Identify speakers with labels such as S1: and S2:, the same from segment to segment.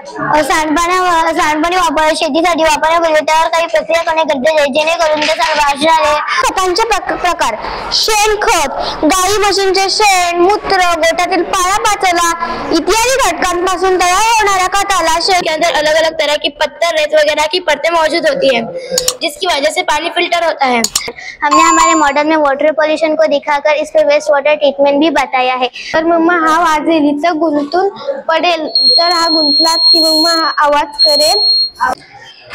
S1: सांडपाणी शेतीसाठी वापरण्यापूर्वी त्यावर काही प्रक्रिया करणे गरजेचे आहे, जेणेकरून त्या वाढणारे खतांचे प्रकार शेणखत, गाई म्हशींचे शेण, मूत्र, गोठ्यातील पालापाचोळा इत्यादि घटकांपासून तैयार होणाऱ्या खताला शेण के अंदर अलग अलग तरह की पत्थर, रेत वगैरह की परतें मौजूद होती है, जिसकी वजह से पानी फिल्टर होता है। हमने हमारे मॉडल में वाटर पॉल्यूशन को दिखाकर इस पर वेस्ट वाटर ट्रीटमेंट भी बताया है। तर मम्मा हा वाजेल इथं गुंतून पडेल तर हा गुंतला की मम्मा आवाज करेल।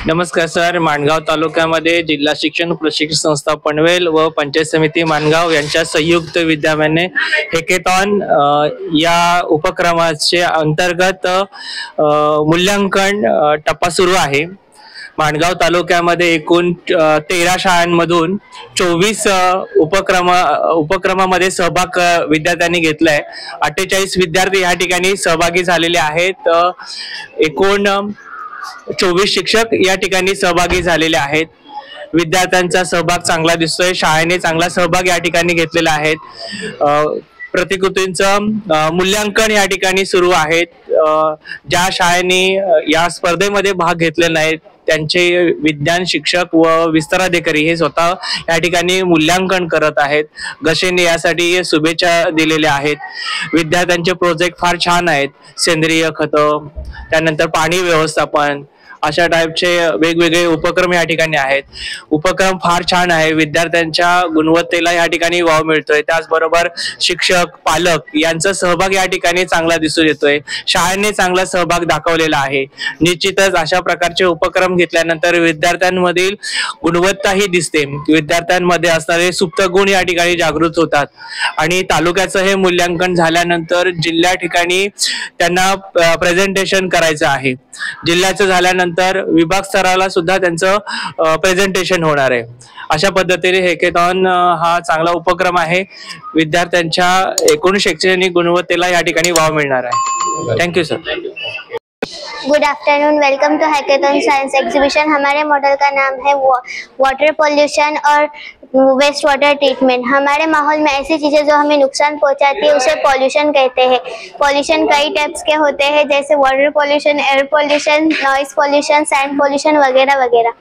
S2: नमस्कार सर, माणगाव तालुक्यामध्ये जिल्हा शिक्षण प्रशिक्षण संस्था पनवेल व पंचायत समिती माणगाव यांच्या संयुक्त विद्यमाने हेकेथॉन या उपक्रमाचे अंतर्गत मूल्यांकन टप्पा सुरू आहे। माणगाव तालुक्यामध्ये एकूण 13 शाळांमधून 24 उपक्रमामध्ये सहभाग विद्यार्थ्यांनी घेतलाय। 48 विद्यार्थी या ठिकाणी सहभागी झालेले आहेत। एकूण 24 शिक्षक या ठिकाणी सहभागी झालेले आहेत। विद्यार्थ्यांचा सहभाग चांगला दिसतोय, शाळेने चांगला सहभाग या ठिकाणी घेतलेला आहे। प्रतिकृतींचं मूल्यांकन या ठिकाणी सुरू आहे। ज्या शाळेने या स्पर्धेमध्ये भाग घेतले नाहीत त्यांचे विज्ञान शिक्षक व विस्ताराधिकारी हे स्वतः या ठिकाणी मूल्यांकन करत आहेत। गशेने यासाठी शुभेच्छा दिलेल्या आहेत। विद्यार्थ्यांचे प्रोजेक्ट फार छान आहेत। सेंद्रिय खत, त्यानंतर पाणी व्यवस्थापन, अशा टाइपचे वेगवेगळे उपक्रम या ठिकाणी आहेत। उपक्रम फार छान आहे। विद्यार्थ्यांच्या गुणवत्तेला या ठिकाणी वाव मिळतोय। त्याचबरोबर शिक्षक, पालक यांचा सहभाग या ठिकाणी चांगला दिसून येतोय। शाळेने चांगला सहभाग दाखवलेला आहे। निश्चितच अशा प्रकारचे उपक्रम घेतल्यानंतर विद्यार्थ्यांमधील गुणवत्ता ही दिसते। विद्यार्थ्यांमध्ये असणारे सुप्त गुण या ठिकाणी जागृत होतात आणि तालुक्याचं हे मूल्यांकन झाल्यानंतर जिल्ह्या ठिकाणी त्यांना प्रेझेंटेशन करायचं आहे। जिल्ह्याचं झाल्यानंतर विभाग स्तराला सुद्धा त्यांचं प्रेझेंटेशन होणार आहे। अशा पद्धतीने हेकेथॉन हा चांगला उपक्रम आहे। विद्यार्थ्यांच्या एकूण शैक्षणिक गुणवत्तेला या ठिकाणी वाव मिळणार आहे। Thank you sir.
S1: Good afternoon, welcome to hackathon science exhibition. हमारे मॉडल का नाम है वाटर पॉल्यूशन और वेस्ट वाटर ट्रीटमेंट। हमारे माहौल में ऐसी चीजें जो हमें नुकसान पहुंचाती है उसे पॉल्यूशन कहते हैं। पॉल्यूशन कई टाइप्स के होते हैं, जैसे water pollution, air pollution, noise pollution, sand pollution वगैरह वगैरह।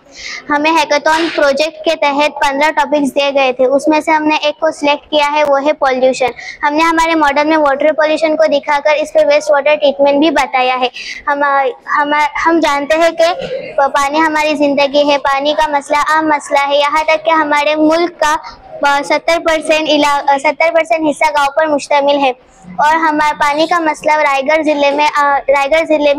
S1: हमें हैकेथॉन प्रोजेक्ट के तहत 15 टॉपिक्स दिए गए थे, उसमें से हमने एक को सिलेक्ट किया है, वो है पॉल्यूशन। हमने हमारे मॉडल में वाटर पॉल्यूशन को दिखाकर इस पर वेस्ट वाटर ट्रीटमेंट भी बताया है। हम जानते हैं कि पानी हमारी जिंदगी है, पानी का मसला आम मसला है। यहाँ तक कि हमारे मुल्क का 70% हिस्सा गांव पर मुश्तमिल है और हमारे पानी का मसला रायगढ़ जिले में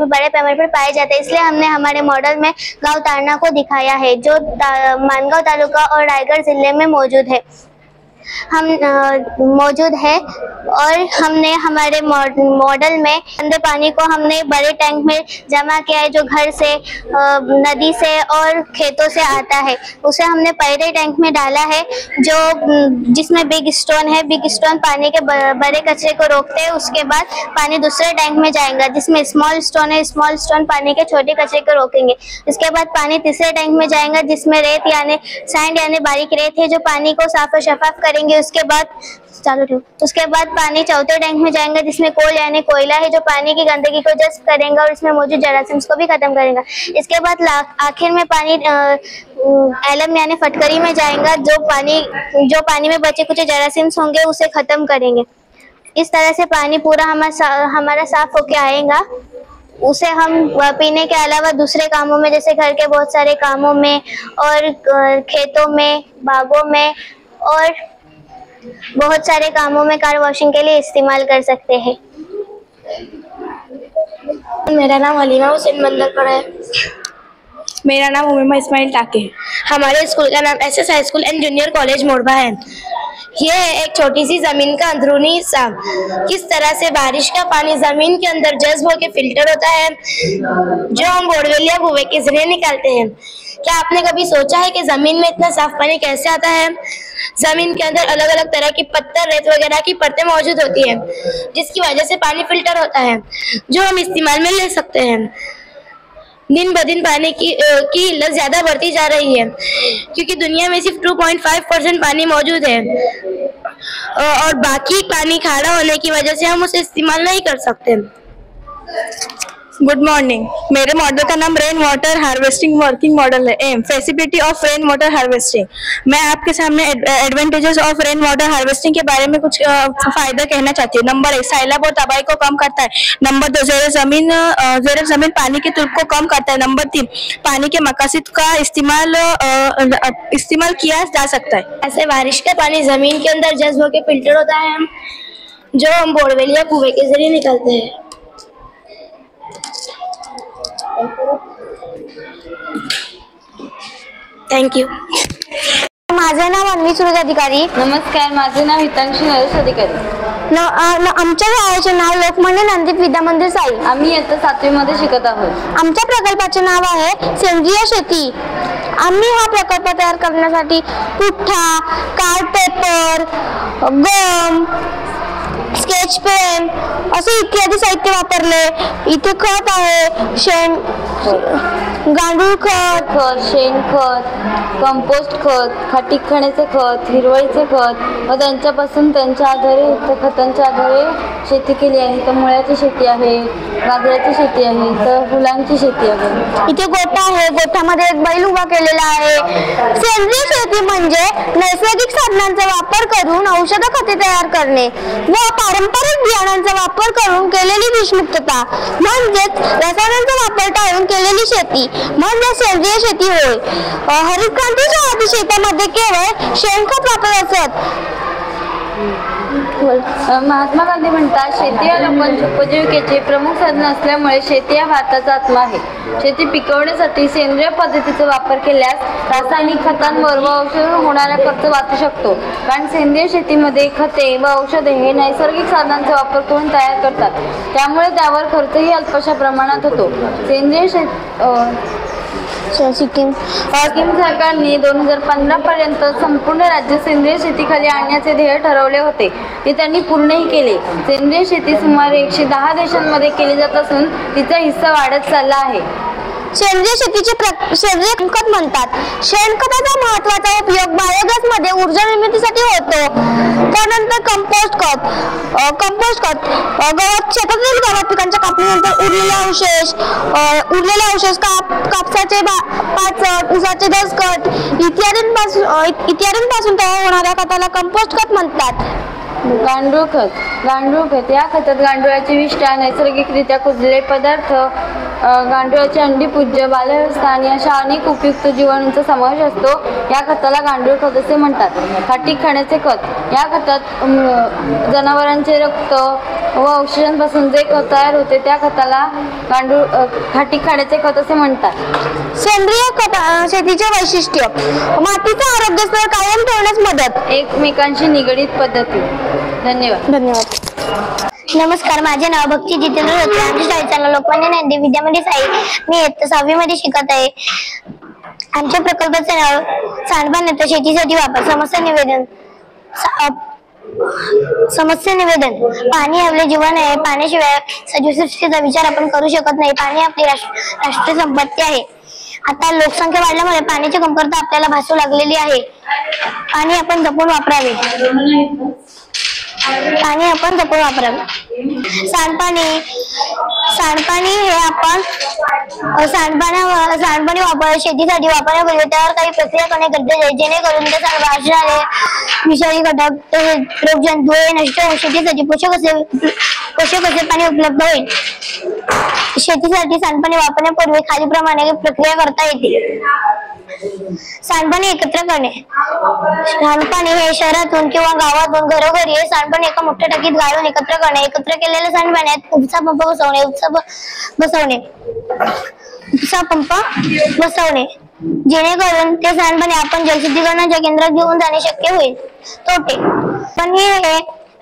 S1: बड़े पैमाने पर पाए जाते हैं। इसलिए हमने हमारे मॉडल में गांव तारना को दिखाया है, जो मानगांव तालुका और रायगढ़ जिले में मौजूद है और हमने हमारे मॉडल में गंदे पानी को हमने बड़े टैंक में जमा किया है, जो घर से, नदी से और खेतों से आता है। उसे हमने पहले टैंक में डाला है, जिसमें बिग स्टोन है। बिग स्टोन पानी के बड़े कचरे को रोकते हैं। उसके बाद पानी दूसरे टैंक में जाएगा, जिसमें स्मॉल स्टोन है। स्मॉल स्टोन पानी के छोटे कचरे को रोकेंगे। उसके बाद पानी तीसरे टैंक में जाएगा, जिसमें रेत यानी सैंड यानी बारीक रेत है, जो पानी को साफ और शफाफ करेंगे। उसके बाद पानी चौथे टैंक में जाएंगे, जिसमें कोल यानी कोयला है, जो पानी की गंदगी को जज्ब करेगा और इसमें मौजूद जरासीम्स को भी खत्म करेगा। इसके बाद आखिर में पानी एलम यानी फटकरी में जाएगा, जो पानी में बचे कुछ जरासीम्स होंगे उसे खत्म करेंगे। इस तरह से पानी पूरा हमारा साफ होके आएगा। उसे हम पीने के अलावा दूसरे कामों में, जैसे घर के बहुत सारे कामों में और खेतों में, बागों में और बहुत सारे कामों में कार वॉशिंग के लिए इस्तेमाल कर सकते हैं।
S3: मेरा नाम हलीमा हुसैन मंदरपड़ा है।
S4: मेरा नाम उम्मा इस्माइल टाके।
S3: हमारे स्कूल का नाम एसएस हाई स्कूल एंड जूनियर कॉलेज मोरबा है। ये है एक छोटी सी जमीन का अंदरूनी हिस्सा। किस तरह से बारिश का पानी जमीन के अंदर जज्ब होकर फिल्टर होता है, जो हम बोरवेल या कुएं के जरिए निकालते हैं। क्या आपने कभी सोचा है कि जमीन में इतना साफ पानी कैसे आता है? जमीन के अंदर अलग अलग तरह की पत्थर, रेत वगैरह की परतें मौजूद होती है, जिसकी वजह से पानी फिल्टर होता है, जो हम इस्तेमाल में ले सकते हैं। दिन ब दिन पानी की किल्लत ज्यादा बढ़ती जा रही है, क्योंकि दुनिया में सिर्फ 2.5% पानी मौजूद है और बाकी पानी खारा होने की वजह से हम उसे इस्तेमाल नहीं कर सकते।
S4: Good morning. मेरे मॉडल का नाम rain water harvesting working model है। Aim facility of rain water harvesting. मैं आपके सामने advantages of rain water harvesting के बारे में कुछ फायदा कहना चाहती हूँ। नंबर 1, सैलाब और तबाही को कम करता है। नंबर 2, ज़ेर जमीन पानी की तुल्प को कम करता है। नंबर 3, पानी के मकासद का इस्तेमाल किया जा सकता है।
S3: ऐसे बारिश का पानी जमीन के अंदर जज्ब होकर फिल्टर होता है, जो हम बोरवेल या कुएं के जरिए निकालते हैं। Thank you.
S1: माझे नाव अन्वी सुरेश अधिकारी।
S5: नमस्कार, माझे नाव हितांशी नरेश अधिकारी।
S1: आमच्या गावाचे नाव लोकमान्य ज्ञानदीप विद्या मंदिर साई।
S5: आम्ही इयत्ता 7वी मध्ये शिकत आहोत।
S1: आमच्या प्रकल्पाचे नाव आहे सेंद्रिय शेती। आम्ही हा प्रकल्प तयार करण्यासाठी पुठ्ठा, कार्ड पेपर, गम, स्केच पेन असे इत्यादी साहित्य वापरले। इथे खत आहे, गांडूळ खत,
S5: शेणखत, कंपोस्ट खत, खाटीक खाण्याचे खत, हिरवळीचे खत व त्यांच्यापासून त्यांच्या आधारे खतांच्या आधारे शेती केली आहे। तर मुळ्याची शेती आहे, गाजराची शेती आहे, तर फुलांची शेती आहे।
S1: इथे गोठा आहे, गोठ्यामध्ये एक बैल उभा केलेला आहे। सेंद्रिय शेती म्हणजे नैसर्गिक साधनांचा वापर करून औषध खते तयार करणे व पारंपरिक बियाणांचा वापर करून केलेली विषमुक्तता म्हणजेच रसायनांचा वापर टाळून केलेली शेती म्हणजे सेंद्रिय शेती होय। हरित क्रांतीच्या आधी शेतामध्ये केवळ शेणखत वापरत असत।
S5: महात्मा गांधी म्हणतात, शेती या लोकांच्या उपजीविकेचे प्रमुख साधन असल्यामुळे शेती हा भारताचा आत्मा आहे। शेती पिकवण्यासाठी सेंद्रिय पद्धतीचा वापर केल्यास रासायनिक खतांवर व औषधांवर होणारा खर्च वाचू शकतो, कारण सेंद्रिय शेतीमध्ये खते व औषधे हे नैसर्गिक साधनांचा वापर करून तयार करतात, त्यामुळे त्यावर खर्चही अल्पशा प्रमाणात होतो। सिक्कीम सरकारने 2015 पर्यंत संपूर्ण राज्य सेंद्रिय शेतीखाली आणण्याचे ध्येय ठरवले होते, ते त्यांनी पूर्णही केले। सेंद्रिय शेती सुमारे 110 देशांमध्ये केली जात असून तिचा हिस्सा वाढत चालला आहे।
S1: सेंद्रिय शेतीचे शेणखत म्हणतात। शेणखताचा महत्त्वाचा उपयोग बायोगॅस मध्ये ऊर्जा निर्मितीसाठी होतो। त्यानंतर कंपोस्ट खत शेतातील गवत पिकांच्या कापणीनंतर उरलेले अवशेष कापसाचे पाचट, ऊसाचे दसकट इत्यादींपासून तयार होणाऱ्या खताला कंपोस्ट खत म्हणतात।
S5: गांडूळ खत या खतात गांडुळाची विष्ठा, नैसर्गिकरित्या कुजलेले पदार्थ, गांडुळाची अंडीपूज्य, बाल्यावस्था आणि अशा अनेक उपयुक्त जीवाणूंचा समावेश असतो। या खताला गांडूळ खत असे म्हणतात। खाटीक खाण्याचे खत या खतात जनावरांचे रक्त व औषधांपासून जे खत तयार होते त्या खताला खाटीक खाण्याचे खत असे म्हणतात।
S1: सेंद्रिय शेतीचे वैशिष्ट्य: मातीचा आरोग्य स्तर कायम ठेवण्यास मदत,
S5: एकमेकांशी निगडीत पद्धती। धन्यवाद।
S1: नमस्कार, माझे नाव भक्ती जितेंद्र होते। आमच्या शाळेचा नाव लोकमान्य ज्ञानदीप विद्या मंदिर साई। मी इयत्ता 6वी मध्ये शिकत आहे। आमच्या प्रकल्पाचे नाव सांडपाण्याचा शेतीसाठी वापर। समस्या निवेदन: पाणी आपले जीवन आहे। पाण्याशिवाय सजीवसृष्टीचा विचार आपण करू शकत नाही। पाणी आपली राष्ट्रीय संपत्ती आहे। आता लोकसंख्या वाढल्यामुळे पाण्याची कमतरता आपल्याला भासू लागलेली आहे। पाणी आपण जपून वापरावे। सांडपाणी हे आपण सांडपाणी शेतीसाठी वापरण्यापूर्वी त्यावर काही प्रक्रिया करणे गरजेचे आहे, जेणेकरून त्या सांडपाण्याने विषारी घटक रोगजंतू नष्ट होऊन शेतीसाठी पोषक असे पाणी उपलब्ध होईल। शेतीसाठी सांडपाणी वापरण्यापूर्वी खालीलप्रमाणे प्रक्रिया करता येते। सांडपाणी एकत्र करणे: सांडपाणी हे शहरातून किंवा गावातून घरोघरी हे सांडपाणी एका मोठ्या टाकीत गाळून एकत्र करणे। एकत्र केलेल्या सांडपाण्यात उपसा पंप बसवणे जेणेकरून ते सांडपाणी आपण जलशुद्धीकरणाच्या केंद्रात घेऊन जाणे शक्य होईल। तोटे: पाणी हे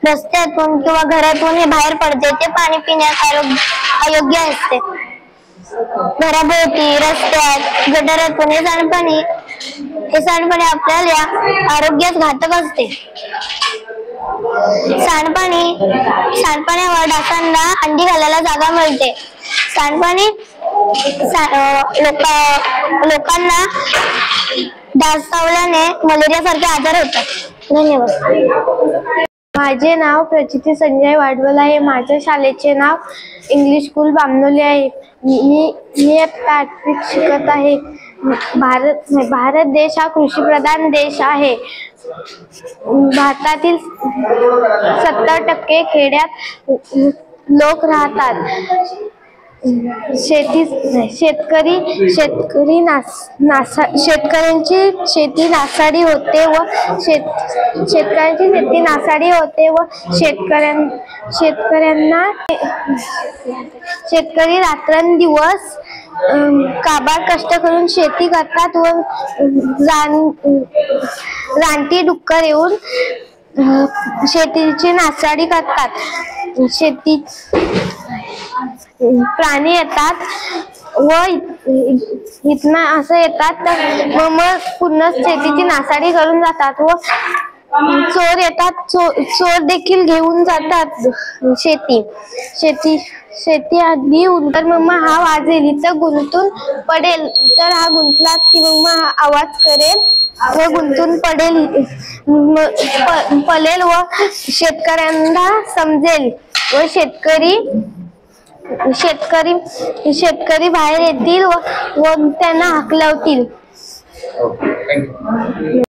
S1: रस्त्यातून किंवा घरातून हे बाहेर पडते, ते पाणी पिण्यास अयोग्य असते। घराभोवती, रस्त्यात, गटारातून हे सांडपाणी आपल्या आरोग्यास घातक असते। सांडपाण्यावर डासांना अंडी घालायला जागा मिळते। सांडपाणी लोकांना डास चावल्याने मलेरिया सारखे आजार होतात। धन्यवाद।
S6: माझे नाव प्रचिती संजय वाडवल आहे। माझ्या शाळेचे नाव इंग्लिश स्कूल बामनोली आहे।
S1: मी आता 8वीत शिकत आहे. भारत देश हा कृषीप्रधान देश आहे. भारतातील 70% खेड्यात लोक राहतात. शेतकऱ्यांची शेती नासाडी होते व शेतकरी रात्रंदिवस काबाड कष्ट करून शेती करतात व रानटी डुक्कर येऊन शेतीची नासाडी करतात. प्राणी येतात व इथनं असं येतात तर मग पूर्ण शेतीची नासाडी करून जातात व चोर येतात. चोर देखील घेऊन जातात शेती आधी तर मग हा वाजेल इथं गुंतून पडेल, तर हा गुंतला की मग हा आवाज करेल व गुंतून पडेल व शेतकऱ्यांना समजेल व शेतकरी बाहेर येतील व त्यांना हाकलवतील.